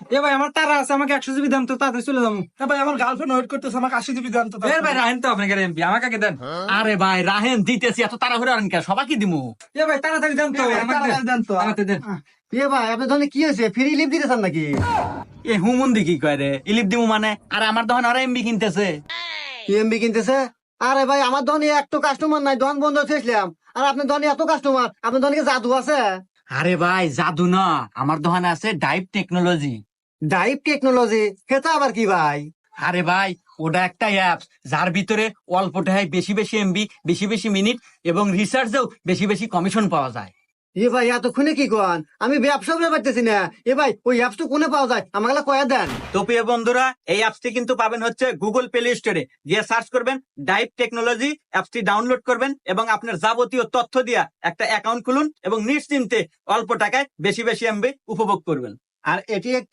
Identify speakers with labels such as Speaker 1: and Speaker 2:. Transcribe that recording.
Speaker 1: এ ভাই আমার তারা আছে, আমাকে 100 জিবি দেন তো, তাড়াতাড়ি চলে যাবো।
Speaker 2: ভাই আমার গার্লফ্রেন্ড ওয়েট করতেছে, আমাকে 80 জিবি দেন তো।
Speaker 1: এ ভাই রাহেন তো আপনাকে এমপি, আমাকে আগে দেন।
Speaker 3: আরে ভাই রাহেন দিতেছি, এত তাড়াহুড়ো আনেন কে? সবাইকে দিমু।
Speaker 1: এ ভাই তাড়াতাড়ি দেন তো,
Speaker 2: এ ভাই,
Speaker 1: আমাকে
Speaker 2: তাড়াতাড়ি দেন তো।
Speaker 1: তাড়াতাড়ি দেন।
Speaker 4: এ ভাই আপনার ধরনের কি হয়েছে, ফ্রি লিভ দিতেছেন নাকি?
Speaker 3: এ হুমুন্দি কি কয় রে, ইলিপ দিমু মানে? আরে আমার দোকান ওরা এমবি কিনতেছে।
Speaker 4: ইএমবি কিনতেছে? আরে ভাই আমার ধরনের একটু কাস্টমার নাই, দোকান বন্ধ ছেছিলাম। আর আপনার ধরনের এত কাস্টমার, আপনার ধরনের কি জাদু আছে?
Speaker 3: আরে ভাই জাদু না, আমার দোকানে আছে ডাইভ টেকনোলজি।
Speaker 4: ডাইভ টেকনোলজি সেটা আবার কি ভাই?
Speaker 3: আরে ভাই ওটা একটা অ্যাপস যার ভিতরে অল্প টাকায় বেশি বেশি এমবি, বেশি বেশি মিনিট এবং রিসার্চেও বেশি বেশি কমিশন পাওয়া যায়।
Speaker 4: এ ভাই এতক্ষণে কি কন, আমি ব্যবসা করে পারতেছি না। এ ভাই ওই অ্যাপস তো কোনে পাওয়া যায়, আমাকে কয়া দেন।
Speaker 3: তো প্রিয় বন্ধুরা, এই অ্যাপসটি কিন্তু পাবেন হচ্ছে গুগল প্লে স্টোরে, গিয়ে সার্চ করবেন ডাইভ টেকনোলজি, অ্যাপসটি ডাউনলোড করবেন এবং আপনার যাবতীয় তথ্য দিয়া একটা অ্যাকাউন্ট খুলুন এবং নিশ্চিন্তে অল্প টাকায় বেশি বেশি এমবি উপভোগ করবেন।
Speaker 4: আর এটি একটি